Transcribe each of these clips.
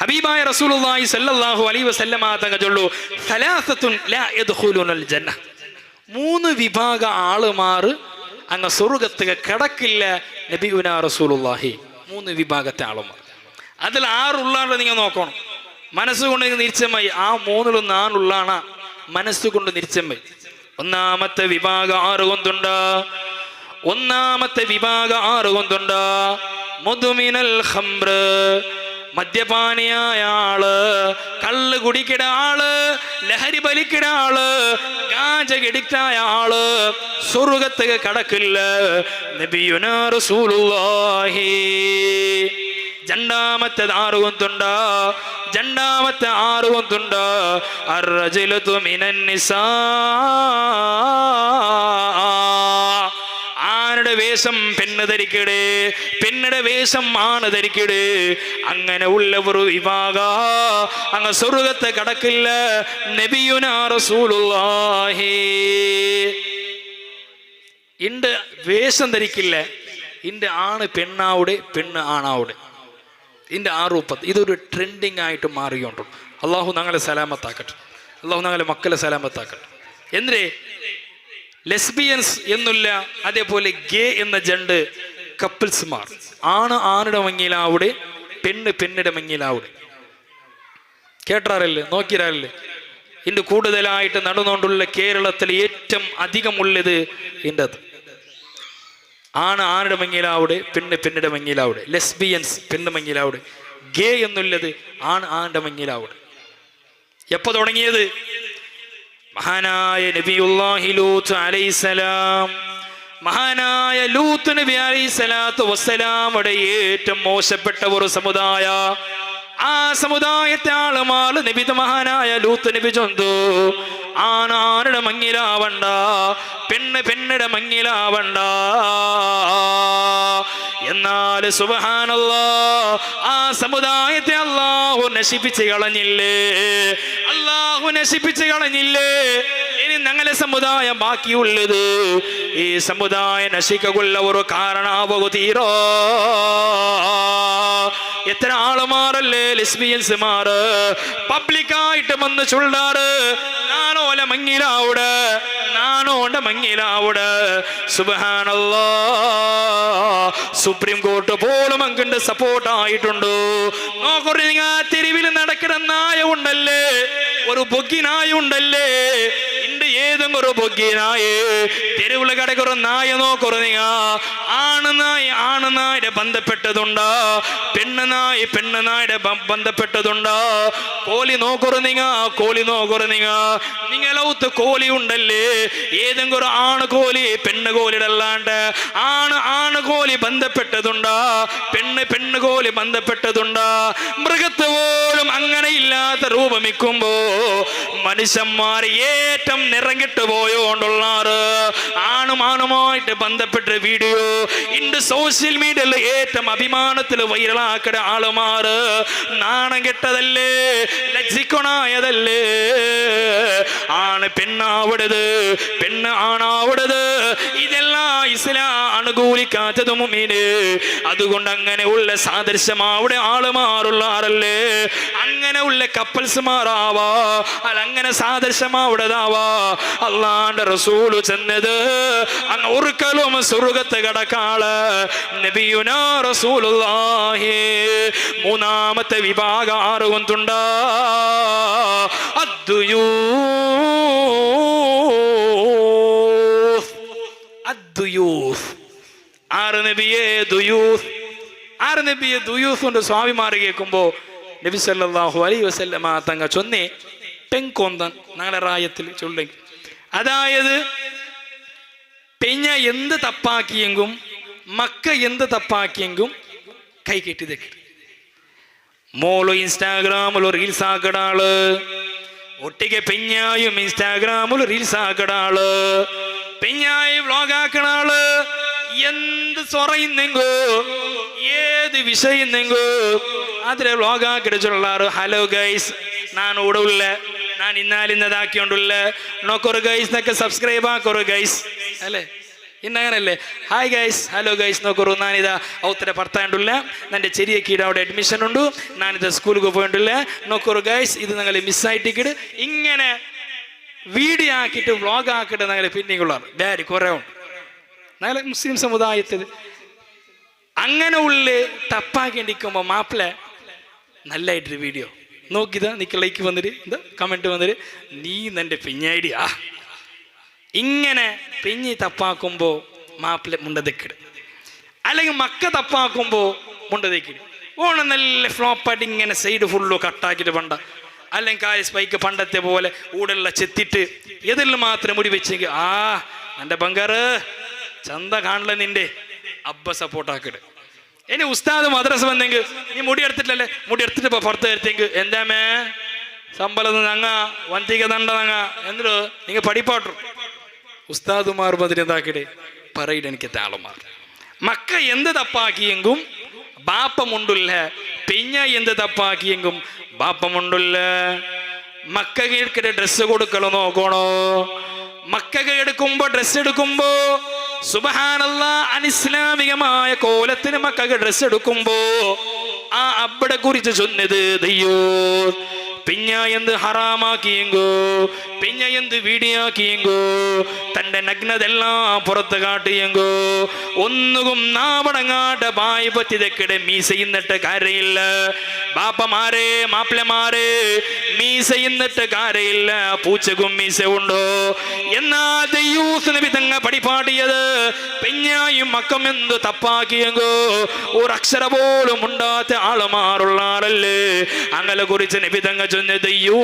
ഹബീബായ റസൂലുള്ളാഹി സ്വല്ലല്ലാഹു അലൈഹി വസല്ലമ തങ്ങൾ ചൊല്ലു, സലാസത്തുൻ ലാ യദ്ഖുലൂനൽ ജന്ന. 3 വിഭാഗ ആളുമാർ അങ്ങ് സ്വർഗ്ഗത്തിൽ കടക്കില്ല നബിയുനാ റസൂലുള്ളാഹി. 3 വിഭാഗത്തെ ആളുമാർ. അതിൽ 6 ഉള്ളാണ്ട് നിങ്ങൾ നോക്കണം. മനസ്സുകൊണ്ട് നിശ്ചയമായി ആ 3-ൽ 4 ഉള്ളാണ് മനസ്സുകൊണ്ട് നിശ്ചയമായി. ഒന്നാമത്തെ വിഭാഗം 6 കൊണ്ടുണ്ട്. മുദ്മിനൽ ഖംർ, മദ്യപാനിയായ ആള്, കള്ള് കുടിക്കട ആള്, ലഹരി വലിക്കട ആള്, ഗാഞ്ച അഡിക്റ്റായ ആള് സ്വർഗ്ഗത്തിൽ കടക്കില്ല നബിയുനാ റസൂലുള്ളാഹി. രണ്ടാമത്തെ 6 കൊണ്ടുണ്ട്. അർറജുലു മിനൻ നിസാ, ആരുടെ വേഷം പെണ്ണ് ധരിക്കടേ, പെണ്ണിടെ വേഷം ആണ് ധരിക്കടേ. അങ്ങനെ ഉള്ളവർ വിഭാഗ അങ്ങ് സ്വർഗ്ഗത്തെ കടക്കില്ല നബിയുനാ റസൂലുള്ളാഹി. ഇണ്ട് വേഷം ധരിക്കില്ല. ഇണ്ട് ആണ് പെണ്ണാവുടെ, പെണ്ണ് ആണാവുടെ. ഇതിൻ്റെ 6 ഇതൊരു ട്രെൻഡിങ് ആയിട്ട് മാറിയോണ്ടു. അള്ളാഹു ഞങ്ങളെ സലാമത്താക്കട്ടെ. അള്ളാഹു ഞങ്ങളെ മക്കളെ സലാമത്താക്കട്ടെ. എന്തിനേ ലെസ്ബിയൻസ് എന്നില്ല, അതേപോലെ ഗേ എന്ന ജണ്ട് കപ്പിൾസ്മാർ. ആണ് ആണിടെ മങ്ങിയിലാവിടെ, പെണ്ണ് പെണ്ണിടെ മങ്ങിയിലാവിടെ. കേട്ടാറല്ലേ, നോക്കിയാറല്ലേ? ഇന്ന് കൂടുതലായിട്ട് നടന്നുകൊണ്ടുള്ള കേരളത്തിൽ ഏറ്റവും അധികമുള്ളത് ഇതിൻ്റെ അത്. ആണ് ആണിടെ മങ്ങിയിലാവിടെ, പെണ്ണ് പെണ്ണിടെ മങ്ങിയിലാവിടെ. ലെസ്ബിയൻസ് പെണ്ണ് മങ്ങിയിലാവിടെ. ഗേ എന്നുള്ളത് ആണ് ആണിടെ മങ്ങിയിലാവിടെ. എപ്പോ തുടങ്ങിയത്? മഹാനായ നബിയുല്ലാഹി ലൂത്ത് അലൈഹിസ്സലാം, മഹാനായ ലൂത്ത് നബി അലൈഹിസ്സലാത്തു വസ്സലാമുടെ ഏറ്റവും മോശപ്പെട്ട ഒരു സമുദായ, ആ സമുദായത്തെ ആളുമാള് നബിത മഹാനായ ലൂത്ത് നബി ചൊന്തു, ആണാരുടെ മങ്ങിലാവണ്ട, പെണ്ണ് പെണ്ണിടെ മങ്ങിലാവണ്ട. എന്നാൽ സുബ്ഹാനല്ലാഹ്, ആ സമുദായത്തെ അല്ലാഹു നശിപ്പിച്ച് കളഞ്ഞില്ലേ? ഇനി ഞങ്ങളെ സമുദായം ബാക്കിയുള്ളത്, ഈ സമുദായം നശിക്കുള്ള ഒരു കാരണാവു തീരോ. എത്ര ആളുമാരല്ലേ ലെസ്ബിയൻസ്മാര് പബ്ലിക്കായിട്ട് വന്ന് ചൊല്ലാറ്, നാനോല മങ്ങിലാവുടെ, നാനോണ്ട മങ്ങിലാവുടെ. സുബ്ഹാനല്ലാഹ്, സുപ്രീം കോർട്ട് പോലും അങ്ങണ്ട് സപ്പോർട്ട് ആയിട്ടുണ്ട്. നോക്കൂ, നിങ്ങൾ തെരുവിൽ നടക്കുന്ന നായ ഉണ്ടല്ലേ, ഒരു ബൊഗ്ഗി നായ ഉണ്ടല്ലേ, ഏതും ഒരു ബൊഗ്ഗിനായേ തെരുവിൽ കിടക്കൊരു നായ നോക്കൊരു നിങ്ങ. ആണ് നായുടെ ബന്ധപ്പെട്ടതുണ്ടോ, പെണ്ണ് നായുടെ ബന്ധപ്പെട്ടതുണ്ടോ? കോലി നോക്കൊരു നിങ്ങ, നിങ്ങളൗത്ത് കോലി ഉണ്ടല്ലേ, ഏതെങ്കിലും ഒരു ആണ് കോലി പെണ്ണ് കോലിയുടെ അല്ലാണ്ട് ആണ് കോലി ബന്ധപ്പെട്ടതുണ്ടോ, പെണ്ണ് കോലി ബന്ധപ്പെട്ടതുണ്ടോ? മൃഗത്ത് പോലും അങ്ങനെ ഇല്ലാത്ത രൂപമിക്കുമ്പോ മനുഷ്യന്മാർ ഏറ്റവും നിറങ്ങിട്ട് പോയോണ്ടുള്ളാറ് ആണുമാനുമായിട്ട് ബന്ധപ്പെട്ട വീഡിയോ ഇന്ന് സോഷ്യൽ മീഡിയയിൽ ഏറ്റവും അഭിമാനത്തിൽ വൈറലാക്കട ആളുമാറ് നാണം കെട്ടതല്ലേ, ലജ്ജിക്കണായതല്ലേ? ആണ് പെണ്ണാവിടത്, പെണ്ണ് ആണാവിടത്. ഇതെല്ലാം ഇസ്ലാം അനുകൂലിക്കാത്തത് മുഅ്മിനേ. അതുകൊണ്ട് അങ്ങനെ ഉള്ള സാദൃശ്യമാവിടെ ആളുമാറുള്ളാറല്ലേ, അങ്ങനെ ഉള്ള കപ്പിൾസ്മാറാവാ, അങ്ങനെ സാദൃശ്യമാവിടതാവാ. അള്ളാന്റെ റസൂല് ചെന്നത് അങ്ങ് ഒരിക്കലും സ്വർഗ്ഗത്ത് കടക്കാള് നബിയുനാ റസൂലുള്ളാഹി. മൂന്നാമത്തെ വിഭാഗം 6 കൊണ്ടുണ്ട്. ദുയൂസ് കൊണ്ട് സ്വാമിമാർ കേൾക്കുമ്പോ നബി സല്ലല്ലാഹു അലൈഹി വസല്ലമ തങ്ങൾ ചൊന്നേ പെങ്കൊന്തൻ ഞങ്ങളുടെ റായത്തിൽ ചൊല്ലി. അതായത് പെഞ്ഞ എന്ത് തപ്പാക്കിയെങ്കും മക്ക എന്ത് തപ്പാക്കിയെങ്കും കൈ കെട്ടി തെക്കി. മോള് ഇൻസ്റ്റാഗ്രാമില് റീൽസ് ആക്കടാള്, ഒട്ടിക്ക് പെഞ്ഞായും ഇൻസ്റ്റാഗ്രാമില് റീൽസ് ആക്കടാള്, പെഞ്ഞായി വ്ലോഗ് ആക്കണാള്. എന്ത് സൊറയുന്നെങ്കോ ഏത് വിഷയുന്നെങ്കോ അതിലെ വ്ലോഗ് ആക്കിടിച്ചുള്ളാറ്. ഹലോ ഗൈസ്, ನಾನು ಓಡಲ್ಲ, ನಾನು ಇನ್ನಾಲಿಂದದಾಕಿಕೊಂಡಿಲ್ಲ, ನೋಕೊರು ಗೈಸ್ ನಕ್ಕೆ ಸಬ್ಸ್ಕ್ರೈಬ್ ಹಾಕೋರು ಗೈಸ್ ಅಲ್ಲೇ. ഇന്നങ്ങനല്ലേ? ഹായ് ഗൈസ്, ഹലോ ഗൈസ് നോക്കൂ, ഞാനിതാ ഔത്തര ഭർത്താണ്ടുള്ള എൻ്റെ ചെറിയ കീട അവിടെ അഡ്മിഷൻ ഉണ്ട്, ഞാനിത് സ്കൂളിൽ പോയിട്ടില്ല നോക്കൂ ഗൈസ്, ഇത് നിങ്ങൾ മിസ്സായിട്ടിക്കിട് ഇങ്ങനെ വീഡിയോ ആക്കിയിട്ട് വ്ളോഗ് ആക്കിയിട്ട് ഞങ്ങൾ പിന്നെയുള്ള ഡാഡി കുറേ ഉണ്ട് ഞങ്ങളെ മുസ്ലിം സമുദായത്തിൽ. അങ്ങനെ ഉള്ളിൽ ടപ്പാക്കിണ്ടിരിക്കുമ്പോൾ മാപ്പിള നല്ലായിട്ടൊരു വീഡിയോ നോക്കിതാ നിക്ക് ലൈക്ക് വന്നിട്ട് എന്താ കമൻറ്റ് വന്നിട്ട് നീ നിൻ്റെ പിഞ്ഞൈഡിയാ ഇങ്ങനെ പിഞ്ഞി തപ്പാക്കുമ്പോൾ മാപ്പിള മുണ്ടതക്കിട്, അല്ലെങ്കിൽ മക്ക തപ്പാക്കുമ്പോൾ മുണ്ടതക്കിട് ഓണം നല്ല ഫ്ലോപ്പായിട്ട് ഇങ്ങനെ സൈഡ് ഫുള്ളു കട്ടാക്കിയിട്ട് പണ്ട, അല്ലെങ്കിൽ കാല് സ്പൈക്ക് പണ്ടത്തെ പോലെ ഊടെല്ല ചെത്തിട്ട് എതെല്ലാം മാത്രം മുടി വെച്ചെങ്കിൽ ആ എൻ്റെ ബംഗാറ് ചന്ത കാണില്ല നിന്റെ അബ്ബ സപ്പോർട്ടാക്കിട്. ഇനി ഉസ്താദ് മദ്രസ വന്നെങ്കിൽ നീ മുടി എടുത്തിട്ടല്ലേ, മുടി എടുത്തിട്ട് പുറത്ത് വരുത്തെങ്കിൽ എന്താമേ ശമ്പളം ഞങ്ങ വന്തിക തണ്ട ഞങ്ങ എന്നിട്ട് നിങ്ങൾ പഠിപ്പാട്ടു ഉസ്താദുമാർ അതിനെന്താക്കിടെ പറയില്ല എനിക്ക് താളമാർ മക്ക എന്ത് തപ്പാക്കിയെങ്കും ബാപ്പമുണ്ടില്ല, പിഞ്ഞ എന്ത് തപ്പാക്കിയെങ്കും ബാപ്പമുണ്ടില്ല. മക്കൾക്ക് ഡ്രസ്സ് കൊടുക്കലോ നോക്കണോ? മക്കൾക്ക് എടുക്കുമ്പോ ഡ്രസ്സ് എടുക്കുമ്പോ സുബ്ഹാനല്ലാഹ് അനിസ്ലാമികമായ കോലത്തിന് മക്കൾക്ക് ഡ്രസ്സ് എടുക്കുമ്പോ ആ അബ്ബടെ കുറിച്ച് ചൊന്നത് ദയ്യോ പിഞ്ഞ എന്ത് ഹറാമാക്കിയെങ്കോ, പിഞ്ഞ എന്ത് വീടിയാക്കിയെങ്കോ, തൻ്റെ നഗ്നതെല്ലാം പുറത്ത് കാട്ടിയെങ്കോ, ഒന്നുകും നാവടങ്ങാട്ട പായ് പറ്റിയതൊക്കെ മീസ ഇന്നിട്ട് കാര്യമില്ല. ബാപ്പമാരെ മാപ്പിളമാരെ മീസ ഇന്നിട്ട് കാര്യമില്ല, പൂച്ചക്കും മീസ ഉണ്ടോ? എന്നാ ദയ്യൂസ് നബി തങ്ങ പഠിപ്പാടിയത് പിഞ്ഞായും മക്കം എന്ത് തപ്പാക്കിയെങ്കോ ഒരക്ഷര പോലും ഉണ്ടാത്ത ആളുമാറുള്ള ആളല്ലേ. അങ്ങനെ കുറിച്ച് നബി തങ്ങ ചൊന്നതയ്യോ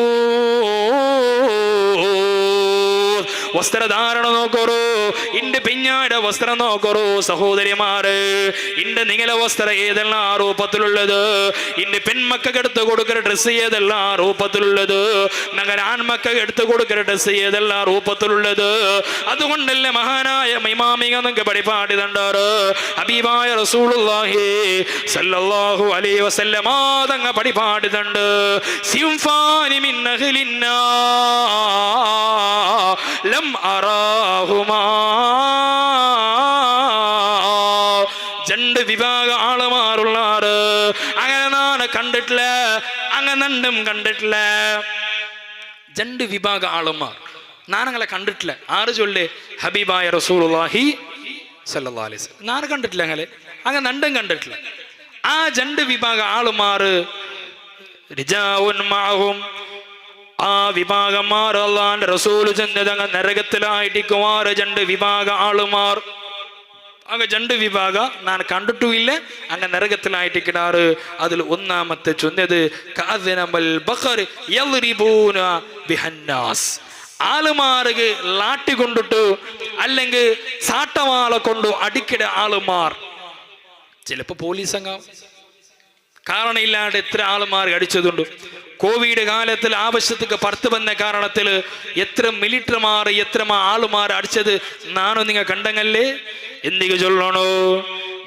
വസ്ത്രധാരണ നോക്കറോ, ഇന്റെ പിഞ്ഞാടെ വസ്ത്രം നോക്കറോ സഹോദരിമാര്. ഇന്റെ നിങ്ങളെ വസ്ത്രം ഏതെല്ലാം രൂപത്തിലുള്ളത്, ഇന്റെ പെൺമക്കൾക്ക് എടുത്ത് കൊടുക്കുന്ന ഡ്രസ്സ് ഏതെല്ലാം രൂപത്തിലുള്ളത്, നഗര ആൺമക്കൾക്ക് എടുത്ത് കൊടുക്കുന്ന ഡ്രസ്സ് ഏതെല്ലാം രൂപത്തിലുള്ളത്. അതുകൊണ്ടല്ലേ മഹാനായ ഇമാമിക നിങ്ങൾക്ക് പഠിപ്പാടി തണ്ടാറ് ഹബീബായ റസൂലുള്ളാഹി സല്ലല്ലാഹു അലൈഹി വസല്ലമ തങ്ങ പഠിപ്പാടി തണ്ട് സിംഫാനി മിൻ അഹ്ലിന്നാ ലം അറാഹുമാ. രണ്ട് വിഭാഗ ആളുമാറുള്ളാറ് അങ്ങനെ നാണ് കണ്ടിട്ടില്ല, അങ്ങനെ നണ്ടും കണ്ടിട്ടില്ല. രണ്ട് വിഭാഗ ആളുമാർ നാനങ്ങളെ കണ്ടിട്ടില്ല. ആറ് ചൊല്ലേ ഹബീബായ റസൂലുള്ളാഹി സല്ലല്ലാഹു അലൈഹി വസല്ലം നാണ് കണ്ടിട്ടില്ല, അങ്ങനെ നണ്ടും കണ്ടിട്ടില്ല. ആ രണ്ട് വിഭാഗ ആളുമാറ് റിജാഉൻ മഅഹും, ആ വിഭാഗന്മാർ അല്ലാഹുവിന്റെ റസൂൽ ചെന്നതങ്ങ് നരകത്തിലായിട്ടിക്കുമാറ് രണ്ട് വിഭാഗ ആളുമാർ. അങ്ങ് രണ്ട് വിഭാഗ ഞാൻ കണ്ടിട്ടുമില്ല, അങ്ങ് നരകത്തിലായിട്ടിക്കിടാറ്. അതിൽ ഒന്നാമത്തെ ചൊന്നത് കഅദ്നമൽ ബഖർ യദ്രിബൂന ബിഹന്നാസ്, ആളുമാർക്ക് ലാട്ടി കൊണ്ടിട്ട് അല്ലെങ്കിൽ സാട്ടമാല കൊണ്ടു അടിക്കിട ആളുമാർ. ചിലപ്പോ പോലീസ് അംഗം കാരണം ഇല്ലാണ്ട് എത്ര ആളുമാർ അടിച്ചതുണ്ട്. കോവിഡ് കാലത്തിൽ ആവശ്യത്തിന് പുറത്ത് വന്ന കാരണത്തിൽ എത്ര മിലിറ്ററിമാർ എത്ര ആളുമാർ അടിച്ചത് നാണോ നിങ്ങൾ കണ്ടങ്ങല്ലേ? എന്തിക്ക് ചൊല്ലണോ?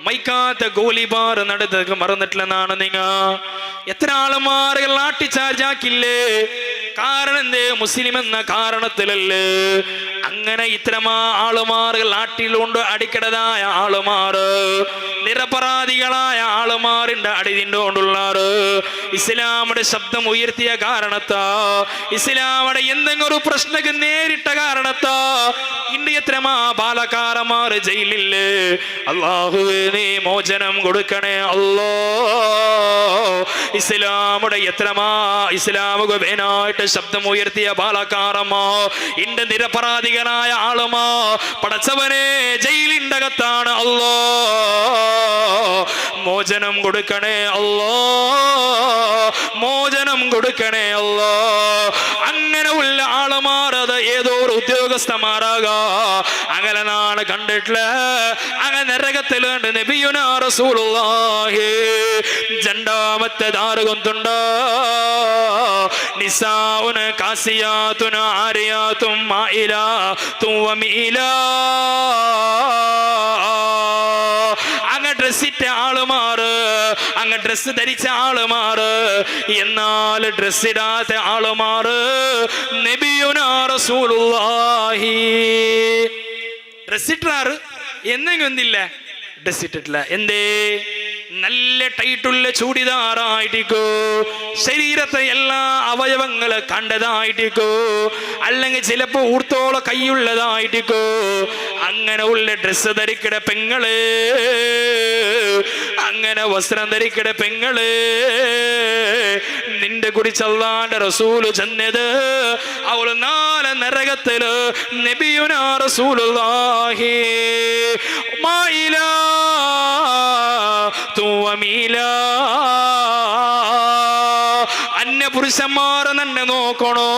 മൈക്കാത്ത ഗോലിബാർ നടന്നത് മറന്നിട്ടില്ലെന്നാണ് നിങ്ങ. എത്ര ആളുമാർ ലാട്ടി ചാർജ് ആക്കില്ലേ? കാരണം എന്തേ? മുസ്ലിം എന്ന കാരണത്തിലല്ലേ. അങ്ങനെ ഇത്തരമാ ആളുമാർ ലാട്ടിലുകൊണ്ട് അടിക്കടതായ ആളുമാറ്, നിരപരാധികളായ ആളുമാറിന്റെ അടിതിൻ്റെ കൊണ്ടുള്ളാറ് ഇസ്ലാമിന്റെ ശബ്ദം ഉയർത്തിയ കാരണത്താ, ഇസ്ലാമിന്റെ എന്തെങ്കിലും ഒരു പ്രശ്നക്ക് നേരിട്ട കാരണത്താ ഇന്ന് എത്രമാ ബാലക്കാരന്മാർ ജയിലില്ലേ. അല്ലാഹുവേ നീ മോചനം കൊടുക്കണേ അല്ലാ. ഇസ്ലാമുടെ എത്രമാ ഇസ്ലാമുക വേനായിട്ട് ശബ്ദം ഉയർത്തിയ ബാലക്കാരമ്മ ഇന്റെ നിരപരാധികനായ ആളുമാ പടച്ചവനെ ജയിലിന്റെ അകത്താണ് അല്ലാ. മോചനം കൊടുക്കണേ അല്ലാ, മോചനം കൊടുക്കണേ അല്ലാ. അങ്ങനെ ഉള്ള ആളുമാർ അത് ഏതോ ഒരു ഉദ്യോഗസ്ഥന്മാരാകാ അങ്ങനെ നാണ് കണ്ടിട്ടില്ല. അങ്ങനെ നരകത്തിലുണ്ട് നബിയുനാ റസൂലുള്ളാഹി. രണ്ടാമത്തെ ദാറ് കൊണ്ടുണ്ട് നിസാഉന കാസിയാതുന ആരിയാതും മായിലാതും വമീലാ. അങ്ങ് ഡ്രസ്സിട്ട ആളുമാറ്, അങ്ങ് ഡ്രസ്സ് ധരിച്ച ആളുമാറ്, എന്നാൽ ഡ്രസ് ഇടാത്ത ആളുമാറ് നബിയുനാ റസൂലുള്ളാഹി. ഡ്രസ് ഇട്ടാറ് എന്നെങ്കിലും എന്തില്ല ഡ്രസ് ഇട്ടിട്ടില്ല. എന്തേ? നല്ല ടൈറ്റുള്ള ചൂടിദാറായിട്ടിക്കോ, ശരീരത്തെ എല്ലാ അവയവങ്ങള് കണ്ടതായിട്ടിക്കോ, അല്ലെങ്കിൽ ചിലപ്പോ ഊർത്തോളം കൈയുള്ളതായിട്ടിക്കോ, അങ്ങനെ ഉള്ള ഡ്രസ്സ് ധരിക്കട പെങ്ങള്, അങ്ങനെ വസ്ത്രം ധരിക്കട പെങ്ങള്, നിന്റെ കുറിച്ച് അല്ലാഹുവിന്റെ റസൂല് ചെന്നത് അവള് നാളെ നരകത്തില് നബിയുനാ റസൂലുള്ളാഹി മായിലാ തുവമീലാ. അന്യ പുരുഷന്മാർ നന്നെ നോക്കണോ,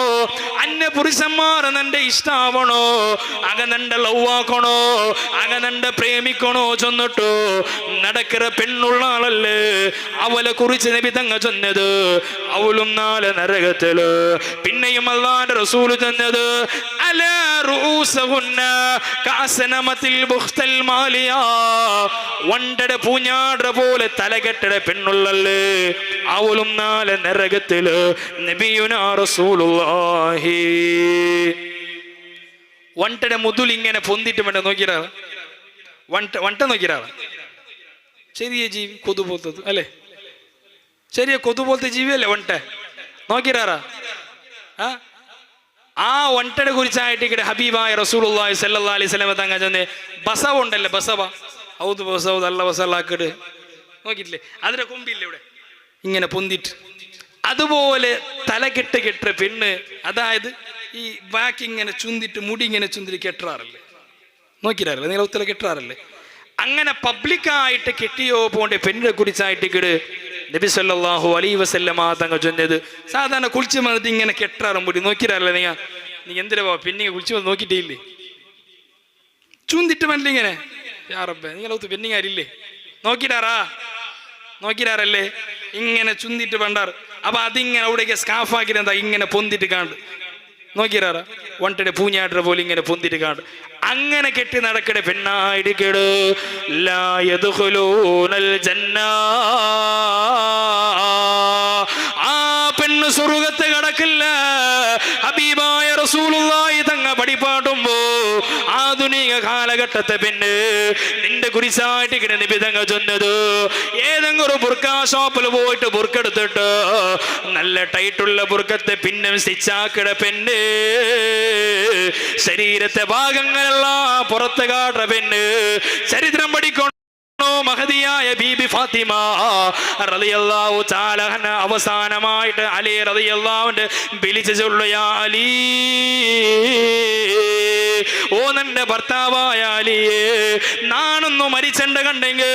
അന്യ പുരുഷന്മാർ നന്റെ ഇഷ്ടാവണോ, അക നന്റെ ലവാക്കണോ, അക നന്റെ പ്രേമിക്കണോ ചൊന്നിട്ടോ നടക്കിற പെണ്ണുള്ള ആളല്ലേ അവളെ കുറിച്ച് നബി തങ്ങ ചൊന്നത് അവളും നാളെ നരകത്തില്. പിന്നെയും അല്ലാഹുവിന്റെ റസൂല് ചൊന്നത് അലാ റൂസഹുന്ന കഅസ്നമത്തിൽ ബുഖ്തൽ മാലിയാ, വണ്ടട പൂഞ്ഞാട പോലെ തലകെട്ടട പെണ്ണുള്ളല്ലേ അവളും നാളെ നരകത്തില് നബിയുനാ റസൂലുള്ളാഹി. വണ്ടട മുതുൽ ഇങ്ങനെ പൊന്തിട്ട് വേണ്ട നോക്കിയാ വണ്ട നോക്കിയാ ചെറിയ ജീവി കൊതു പോലത്തത് അല്ലേ, ചെറിയ കൊതു പോലത്തെ ജീവിയല്ലേ വണ്ട നോക്കിയാ. ആ വണ്ടനെ കുറിച്ചായിട്ട് ഇവിടെ ഹബീബായ റസൂലുള്ളാഹി സ്വല്ലല്ലാഹി അലൈഹി വസല്ലം തങ്ങൾ ചെന്ന് ബസവ ഉണ്ടല്ലേ, ബസവ ഔദ് ബസവ അല്ല ബസലാക്കിട് നോക്കിയിട്ടില്ലേ, അതിന്റെ കൊമ്പില്ലേ ഇവിടെ ഇങ്ങനെ പൊന്തിട്ട്, അതുപോലെ തലകെട്ട് കെട്ട പെണ്ണ്, അതായത് ഈ ബാക്കി ഇങ്ങനെ ചുന്തിട്ട് മുടി ഇങ്ങനെ ചുന്തിട്ട് കെട്ടാറല്ലേ, നോക്കിയിട്ടില്ലേ നിങ്ങൾ ഒത്തിരി കെട്ടാറല്ലേ, അങ്ങനെ പബ്ലിക്കായിട്ട് കെട്ടിയോ പോണ്ട പെണ്ണിനെ കുറിച്ചായിട്ട് ഇങ്ങട് നബി സല്ലല്ലാഹു അലൈഹി വസല്ലമ തങ്ങൾ ചൊന്നത് സാധാരണ കുളിച്ച് വന്നിട്ട് ഇങ്ങനെ കെട്ടാറും മുടി നോക്കിയിട്ടല്ലേ. നീ എന്തിനാ പെണ്ണിങ്ങ കുളിച്ച് വന്ന് നോക്കിയിട്ടേ ചൂന്തിട്ട് മല്ല ഇങ്ങനെ യാറബ്ബേ നിങ്ങളൊത്ത് പെണ്ണിങ്ങാരില്ലേ നോക്കിയിട്ടാറല്ലേ ഇങ്ങനെ ചുന്തിട്ട് പണ്ടാറ്. അപ്പൊ അതിങ്ങനെ അവിടേക്ക് സ്കാഫാക്കിട്ട് എന്താ ഇങ്ങനെ പൊന്തിട്ട് കാണ്ട് നോക്കിയാറാ വണ്ടയുടെ പൂഞ്ഞാട്ട പോലെ ഇങ്ങനെ പൊന്തിട്ട് കാണ്ട് അങ്ങനെ കെട്ടി നടക്കട പെണ്ണായിട്ട് കേട് ലാ യദ്ഖുലൂനൽ ജന്ന. ആ പെണ്ണ് സ്വർഗ്ഗത്തെ കടക്കില്ല. ഹബീബായ റസൂലുള്ളാഹി തങ്ങ പഠിപ്പാട്ടുമ്പോ ആധുനിക കാലഘട്ടത്തെ പെണ്ണ് നിന്റെ കുറിച്ചായിട്ട് ഇങ്ങനെ നബി തങ്ങൾ ചൊന്നത് ഏതെങ്കിലും ഒരു ബുർക്കാ ഷോപ്പിൽ പോയിട്ട് ബുർക്കെടുത്തിട്ട് നല്ല ടൈറ്റുള്ള ബുർക്കത്തെ പിന്നെ സ്റ്റിച്ചാക്കിട പെണ്ണ്, ശരീരത്തെ ഭാഗങ്ങളെല്ലാം പുറത്ത് കാട്ട പെണ്ണ്. ചരിത്രം പഠിക്കണം. മഹദിയായ ബീബി ഫാത്തിമ റളിയല്ലാഹു തആല അൻഹ അവസാനമായിട്ട് അലി റളിയല്ലാഹുവിന്റെ വിളിച്ചു ചൊല്ലു, യാ അലി, ഓ നിന്റെ ഭർത്താവായ അലിയേ, നാണൊന്നു മരിച്ചെണ്ട് കണ്ടെങ്കിൽ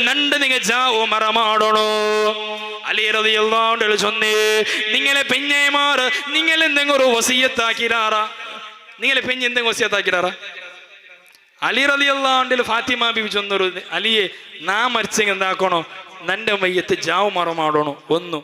നണ്ട് നിങ്ങ ജാവോ മറമാടണോ. അലി റളിയല്ലാഹു ചൊന്നേ, നിങ്ങളെ പെഞ്ഞേമാർ നിങ്ങൾ എന്തെങ്കിലും ഒരു വസിയത്താക്കിരാറാ, നിങ്ങളെ പെഞ്ഞ് എന്തെങ്കിലും വസിയത്താക്കിരാറാ. അലി റളിയല്ലാഹു ഫാത്തിമ ബീബി ചൊന്നൊരു, അലിയെ നാ മരിച്ചെങ്കിൽ എന്താക്കണോ, നന്റെ മയ്യത്ത് ജാവ് മറമാടണോ. ഒന്നു.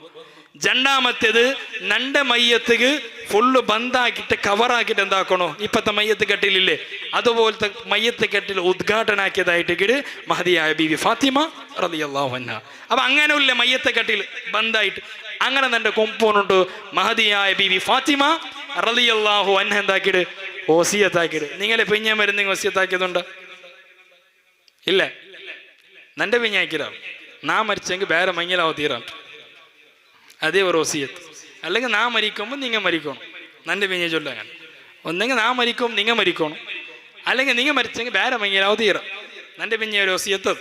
രണ്ടാമത്തേത് നന്റെ മയ്യത്തുക്ക് ഫുള്ള് ബന്ധാക്കിട്ട് കവറാക്കിട്ട് എന്താക്കണോ, ഇപ്പത്തെ മയ്യത്ത് കെട്ടിലില്ലേ അതുപോലത്തെ മയ്യത്ത് കെട്ടിൽ ഉദ്ഘാടനാക്കിയതായിട്ട് മഹദിയായ ബീബി ഫാത്തിമ റളിയല്ലാഹു അൻഹ. അപ്പൊ അങ്ങനെയുള്ള മയ്യത്ത് കെട്ടിൽ ബന്ധായിട്ട് അങ്ങനെ തന്റെ കൊമ്പോണുണ്ട് മഹദിയായ ബീബി ഫാത്തിമ റളിയല്ലാഹു അൻഹ എന്താക്കിയിട്ട് വസിയത്താക്കിയിട്ട്. നിങ്ങളെ പെഞ്ഞാൻ വരുന്നെങ്കിൽ വസിയത്താക്കിയതുണ്ട് ഇല്ലേ? നന്റെ പെഞ്ഞാക്കിയതാണ്. നാ മരിച്ചെങ്കിൽ വേറെ മഞ്ഞലാവും തീരാൻ, അതേ ഒരു വസിയത്ത്. അല്ലെങ്കിൽ നാ മരിക്കുമ്പോൾ നിങ്ങൾ മരിക്കണം, നന്റെ പെഞ്ഞ ചൊല്ല. അങ്ങനെ ഒന്നെങ്കിൽ നാ മരിക്കും നിങ്ങൾ മരിക്കണം, അല്ലെങ്കിൽ നിങ്ങൾ മരിച്ചെങ്കിൽ വേറെ മഞ്ഞലാവും തീരാം. നന്റെ പെഞ്ഞ ഒരു വസിയത്ത്.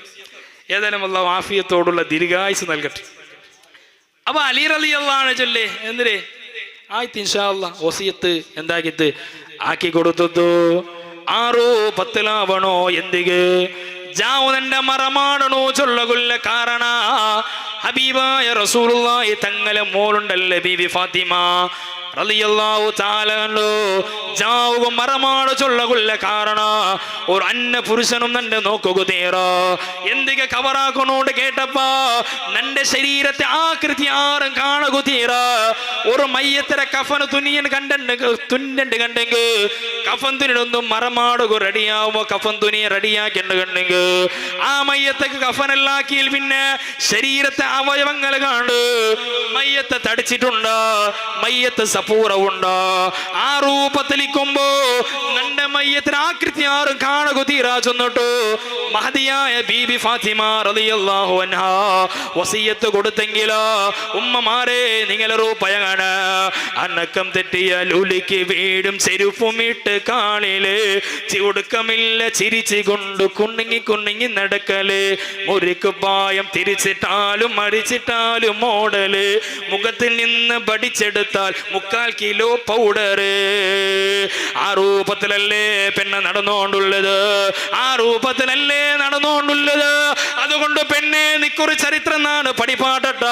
ഏതായാലും അല്ലാഹു ആഫിയത്തോടുള്ള ദീർഘായുസ് നൽകട്ടെ. അപ്പൊ അലി റളിയല്ലാഹു ചൊല്ലേ എന്തിരേ ആയിത്ത് ഇൻഷാ അല്ലാഹ് വസിയത്ത് എന്താക്കിത്ത് ആക്കി കൊടുത്തു. 6-10 എന്തിಗೆ ജാവു നിന്റെ മറമാടണോ ചൊല്ലകൊല്ല കാരണ ഹബീബായ റസൂലുള്ളാഹി തങ്ങളെ മോളുണ്ടല്ലേ ബീബി ഫാത്തിമ റളിയല്ലാഹു തആല അൻഹു ജാവു മറമാട ചൊല്ലകൊല്ല കാരണ ഒരു അന്യ പുരുഷനും നന്റെ നോക്കുക തീരാ എന്തിಗೆ കവറാക്കണോണ്ട് കേട്ടപ്പാ നന്റെ ശരീരത്തെ ആകൃതി ആരും കാണുക തീരാ. ഒരു മയ്യത്തിരെ കഫന് തുന്നിയൻ തുന്നണ്ട് കണ്ടെങ്കിൽ കഫൻ തുനിയൊന്നും മറമാടുക റെഡിയാവുമ്പോ കഫൻ തുനിയെ റെഡിയാക്കിണ്ട് കണ്ടെങ്കിൽ ആ മയ്യത്തേക്ക് കഫനെല്ലാക്കിയിൽ പിന്നെ ശരീരത്തെ അവയവങ്ങൾ കണ്ട് മയ്യത്ത് തടിച്ചിട്ടുണ്ട്, മയ്യത്ത് സപൂറവുണ്ട്. ആ രൂപത്തിലിരിക്കുമ്പോ നിന്റെ മയ്യത്തിന് ആകൃതി ആരും കാണുക തീരാ ചെന്നിട്ടു മഹദിയായ ബീബി ഫാത്തിമ റളിയല്ലാഹു അൻഹാ വസിയത്ത് കൊടുത്തെങ്കിലോ, ഉമ്മമാരെ നിങ്ങളെ രൂപയാണ് അനക്കം തെറ്റിയ ലുലിക്ക് വീടും ചെരുപ്പും ഇട്ട് കാളില് ചുടുക്കമില്ല ചിരിച്ചു കൊണ്ട് കുണ്ണുങ്ങി കുണ്ണുങ്ങി നടക്കല്, മുറിക്ക് പായം തിരിച്ചിട്ടാലും മറിച്ചിട്ടാലും മോഡല്, മുഖത്തിൽ നിന്ന് പഠിച്ചെടുത്താൽ 3/4 കിലോ പൗഡറ്. ആ രൂപത്തിലല്ലേ പെണ്ണ് നടന്നുകൊണ്ടുള്ളത്, ആ രൂപത്തിലല്ലേ നടന്നുകൊണ്ടുള്ളത്. അതുകൊണ്ട് പെണ്ണെ നിക്കൊരു ചരിത്രം നാണ് പഠിപ്പാട്ട.